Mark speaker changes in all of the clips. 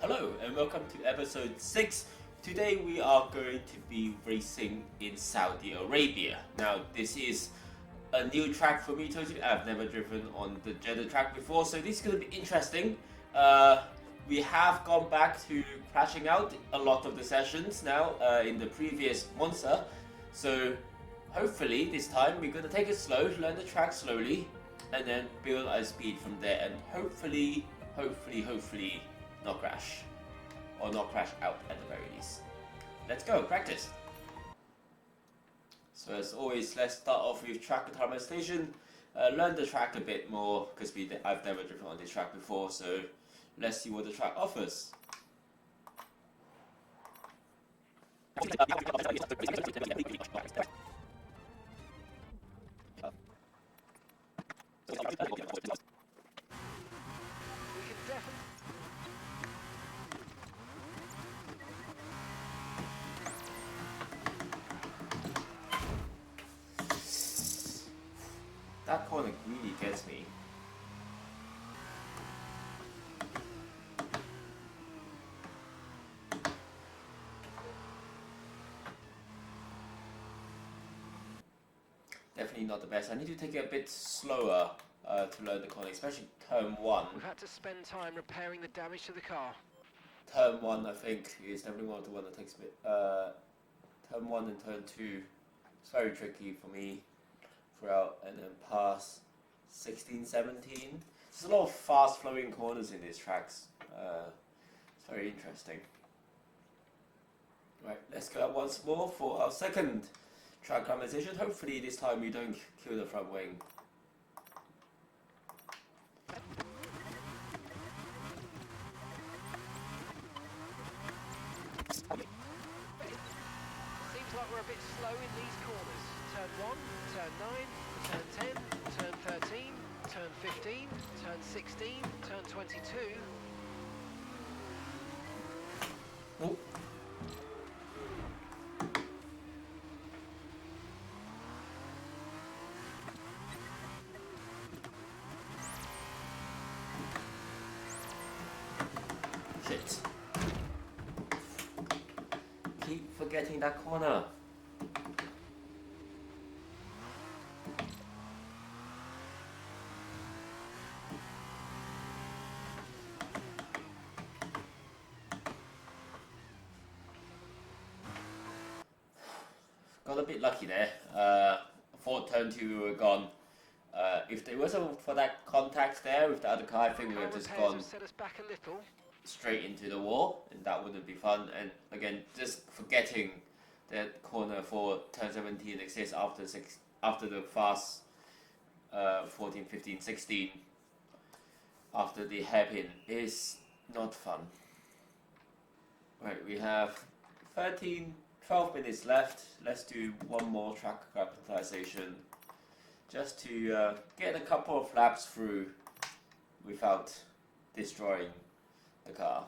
Speaker 1: Hello and welcome to episode 6. Today we are going to be racing in Saudi Arabia. Now this is a new track for me totally. I've never driven on the Jeddah track before, so this is going to be interesting. We have gone back to crashing out a lot of the sessions now in the previous Monza. So hopefully this time we're going to take it slow, learn the track slowly, and then build our speed from there, and hopefully not crash. Or not crash out at the very least. Let's go, practice! So as always, let's start off with track optimization. Learn the track a bit more, because I've never driven on this track before, so let's see what the track offers. That corner really gets me. Definitely not the best. I need to take it a bit slower to learn the corner, especially turn 1.
Speaker 2: We've had to spend time repairing the damage to the car.
Speaker 1: Turn 1, I think, is definitely one of the one that takes a bit. Turn 1 and turn 2, it's very tricky for me throughout, and then pass 16, 17. There's a lot of fast flowing corners in these tracks. It's very interesting. Right, let's go up once more for our second track optimization. Hopefully this time we don't kill the front wing.
Speaker 2: Seems like we're a bit slow in these corners. Turn 1, turn 9, turn 10, turn 13, turn 15, turn 16, turn 22.
Speaker 1: Oh. Shit. Keep forgetting that corner. Got a bit lucky there. For turn 2 we were gone. If there wasn't for that contact there with the other car, I think we would have just gone
Speaker 2: set us back a little.
Speaker 1: straight into the wall, and that wouldn't be fun. And again, just forgetting that corner for turn 17 exists after the fast 14, 15, 16 after the hairpin is not fun. Right, we have 12 minutes left. Let's do one more track capitalization just to get a couple of laps through without destroying the car.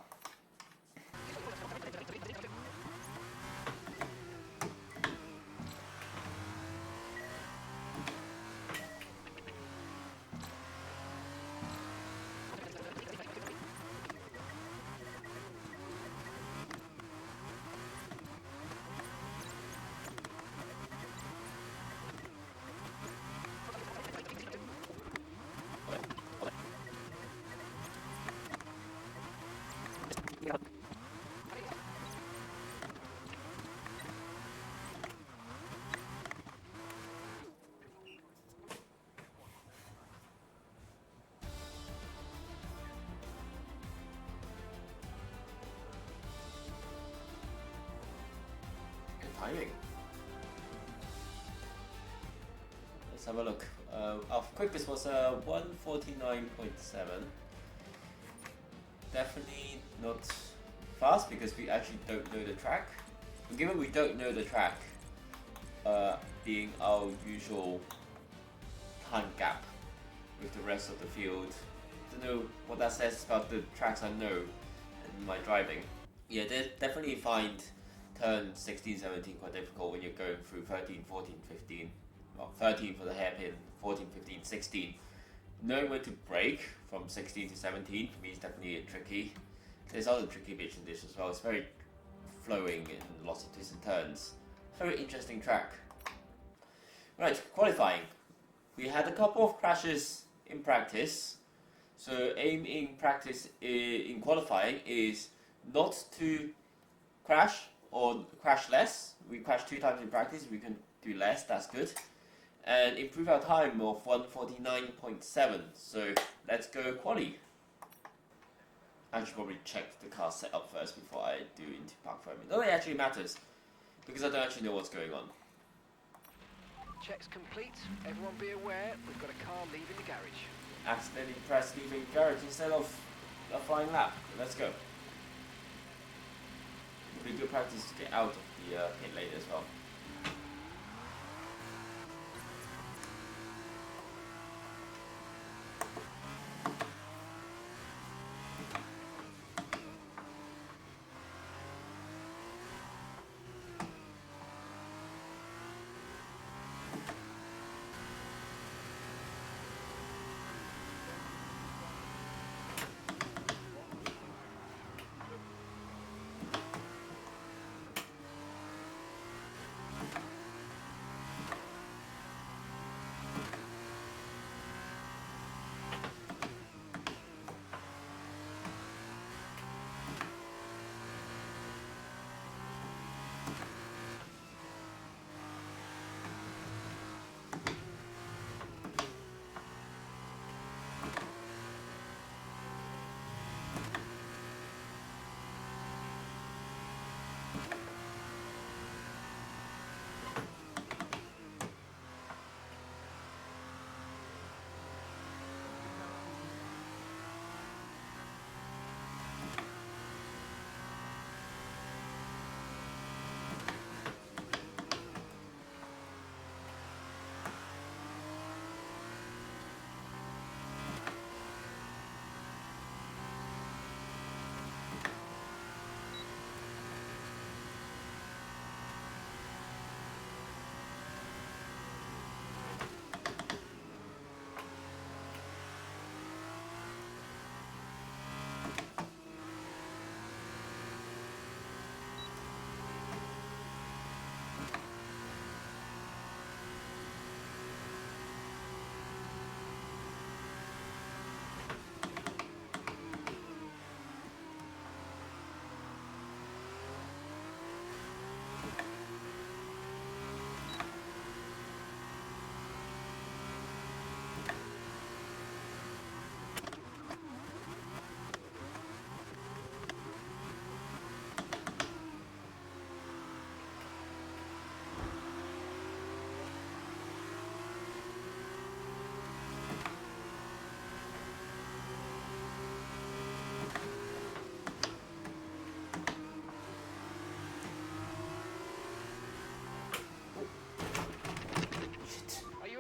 Speaker 1: Timing. Let's have a look. Our quickest was 149.7. Definitely not fast because we actually don't know the track. And given we don't know the track, being our usual time gap with the rest of the field, I don't know what that says about the tracks I know and my driving. Yeah, they definitely find turn 16, 17 quite difficult when you're going through 13, 14, 15. Well, 13 for the hairpin, 14, 15, 16. Knowing when to brake from 16 to 17 for me is definitely tricky. There's other tricky bits in this as well. It's very flowing and lots of twists and turns. Very interesting track. Right, qualifying. We had a couple of crashes in practice. So aim in practice in qualifying is not to crash or crash less. We crashed 2 times in practice, we can do less, that's good. And improve our time of 1:49.7. So let's go quali. I should probably check the car setup first before I do into park firming. No, it actually matters because I don't actually know what's going on.
Speaker 2: Checks complete. Everyone be aware, we've got a car leaving the garage.
Speaker 1: Accidentally pressed leaving garage instead of a flying lap. Let's go. It'll be good practice to get out of the pit lane as well.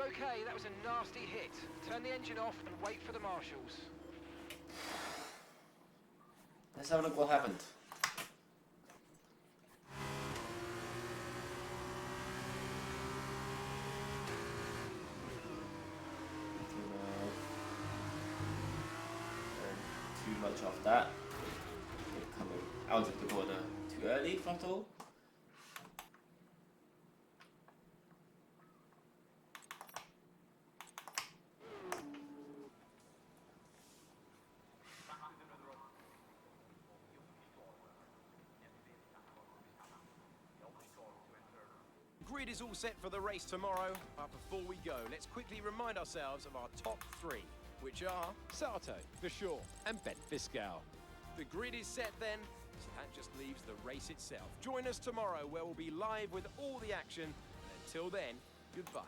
Speaker 2: Okay, that was a nasty hit. Turn the engine off and wait for the marshals.
Speaker 1: Let's have a look what happened. Too much of that. Coming out of the corner too early, throttle.
Speaker 3: Grid is all set for the race tomorrow, but before we go, let's quickly remind ourselves of our top 3, which are
Speaker 4: Sato, for sure, and Ben Fiscal.
Speaker 3: the grid is set then, so that just leaves the race itself. Join us tomorrow where we'll be live with all the action, and until then, goodbye.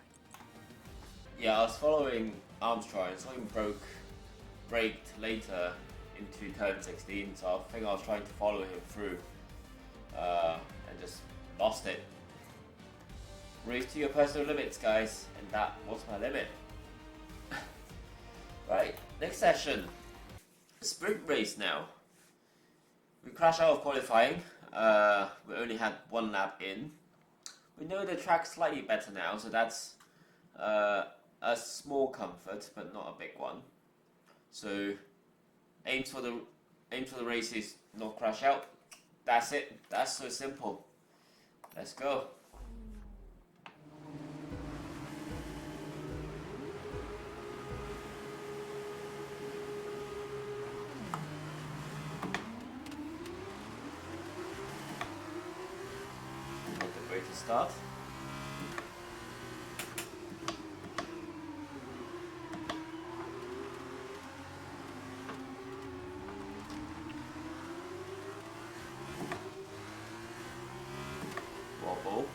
Speaker 1: Yeah, I was following Armstrong and something braked later into turn 16, so I think I was trying to follow him through and just lost it. Race to your personal limits, guys, and that was my limit. Right, next session. Sprint race now. We crashed out of qualifying. We only had 1 lap in. We know the track's slightly better now, so that's a small comfort, but not a big one. So, aims for the Aim for the races, not crash out. That's it. That's so simple. Let's go. Not the greatest start. Wobble.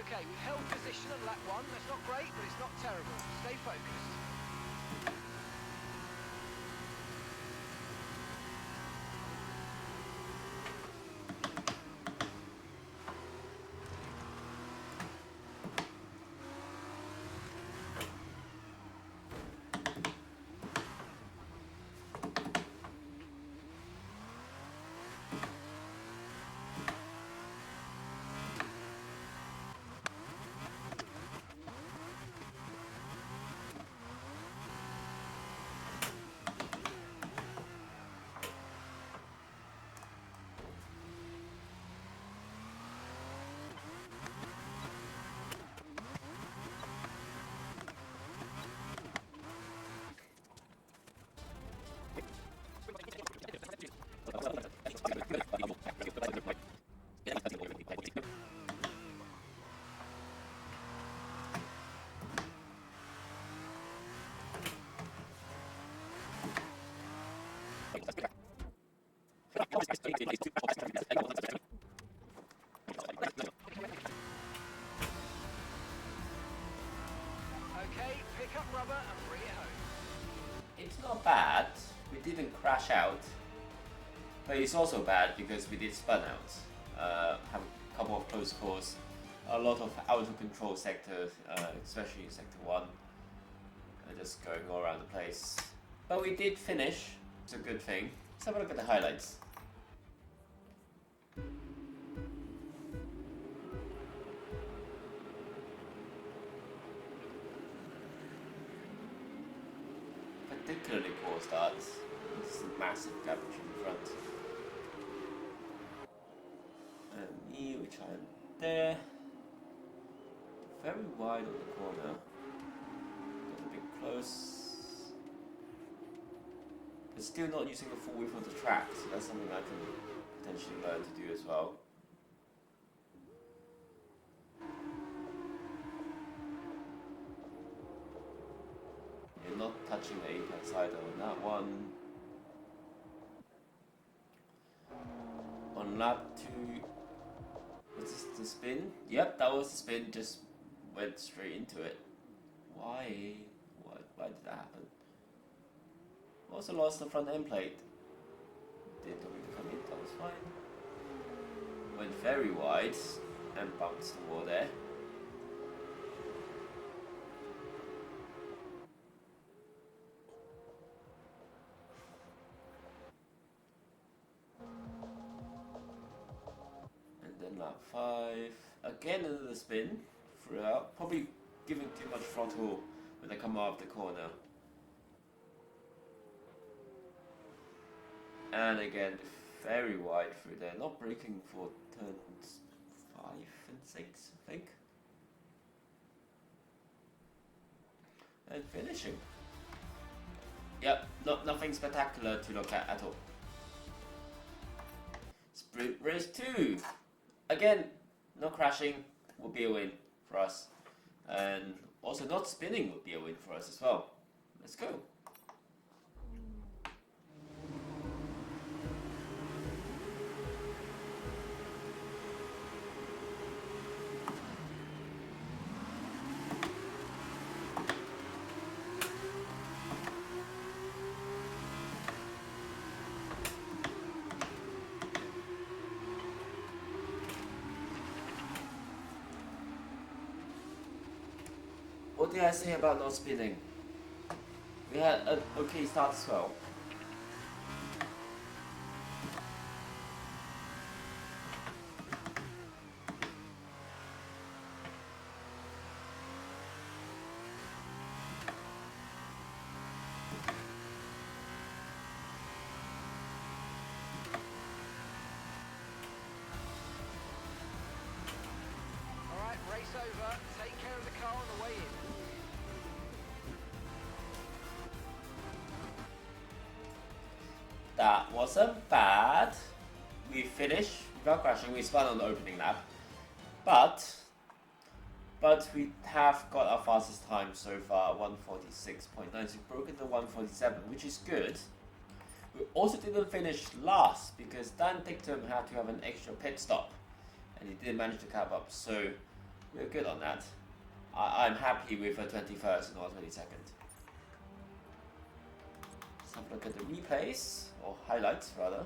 Speaker 2: Okay, we've held position on lap 1. That's not great, but it's not terrible. Stay focused. Okay, pick up rubber and bring it home.
Speaker 1: It's not bad. We didn't crash out. But it's also bad because we did spun out. Have a couple of close calls. A lot of out of control sectors, especially sector 1. Just going all around the place. But we did finish. It's a good thing. Let's have a look at the highlights. Particularly poor starts. This is a massive gap in front. And me, which I'm there. Very wide on the corner. Got a bit close. But still not using the full width of the track, so that's something I can potentially learn to do as well. You're not touching the apex either on that one. On lap 2, was this the spin? Yep, that was the spin, just went straight into it. Why? Why did that happen? Also lost the front end plate. Didn't want me to come in, that was fine. Went very wide and bumped the wall there. And then and lap 5. Again another spin throughout, probably giving too much throttle when they come out of the corner. And again, very wide through there, not braking for turns 5 and 6, I think. And finishing. Yep, nothing spectacular to look at all. Sprint race 2. Again, no crashing would be a win for us. And also not spinning would be a win for us as well. Let's go. What did I say about not spinning? We had an okay start as well.
Speaker 2: Alright, race over. Take care of the car on the way in.
Speaker 1: That wasn't bad. We finished without crashing. We spun on the opening lap, but we have got our fastest time so far, 146.9. So we've broken the 147, which is good. We also didn't finish last because Dan Dictum had to have an extra pit stop, and he did manage to cap up. So we're good on that. I'm happy with a 21st and not 22nd. Let's have a look at the replays, or highlights rather.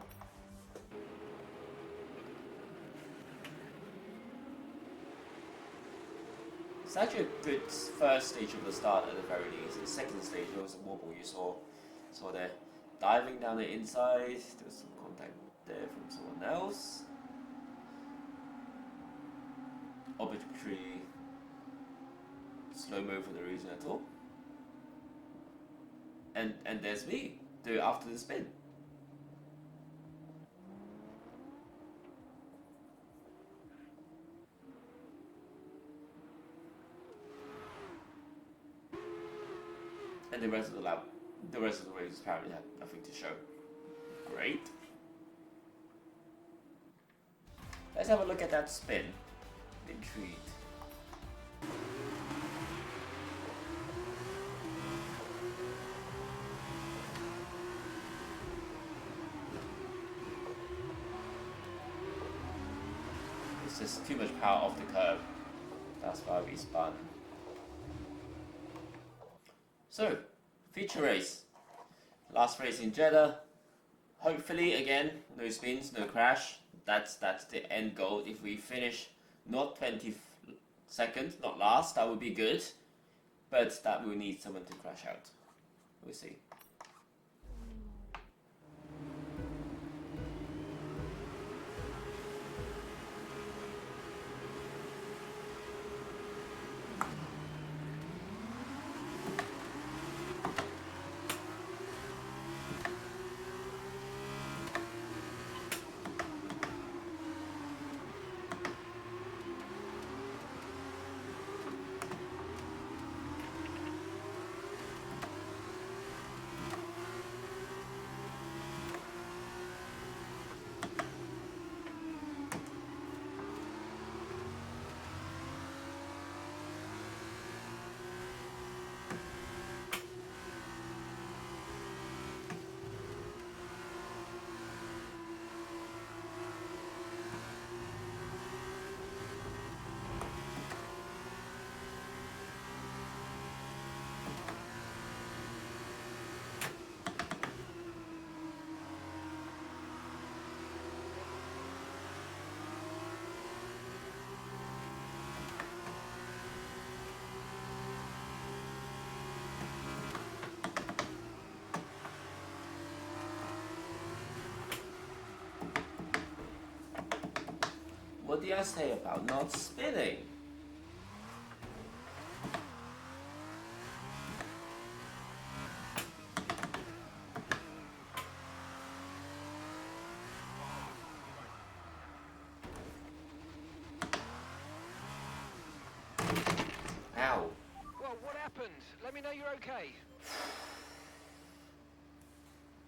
Speaker 1: It's actually a good first stage of the start at the very least. The second stage, there was a wobble you saw there. Diving down the inside, there was some contact there from someone else. Obligatory slow-mo for no reason at all. And there's me, do it after the spin. And the rest of the race apparently had nothing to show. Great. Let's have a look at that spin. Intrigued. It's just too much power off the curb. That's why we spun. So, feature race. Last race in Jeddah. Hopefully, again, no spins, no crash. That's the end goal. If we finish not 22nd, not last, that would be good. But that will need someone to crash out. We'll see. What did I say about not spinning? Ow.
Speaker 2: Well, what happened? Let me know you're okay.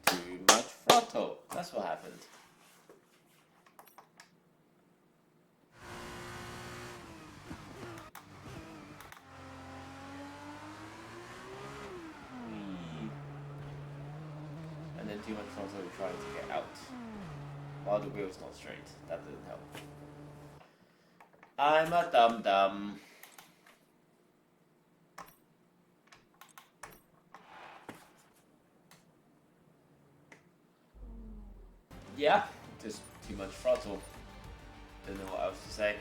Speaker 1: Too much throttle. That's what happened. And then too much throttle trying to get out. While the wheel's not straight. That didn't help. I'm a dum-dum. Yeah, just too much throttle. Don't know what else to say.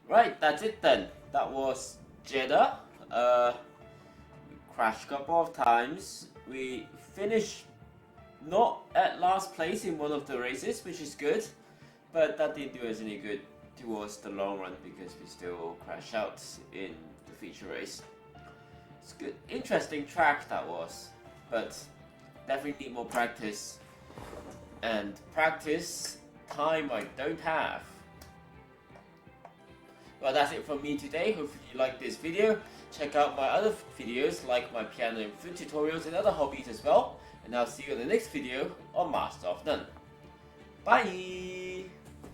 Speaker 1: Right, that's it then. That was Jeddah. We crashed a couple of times. We finished not at last place in one of the races, which is good. But that didn't do us any good towards the long run because we still crashed out in the feature race. It's good, interesting track that was, but definitely need more practice. And practice time I don't have. Well, that's it from me today. Hopefully you liked this video. Check out my other videos like my piano and flute tutorials and other hobbies as well. And I'll see you in the next video on Master of None. Bye!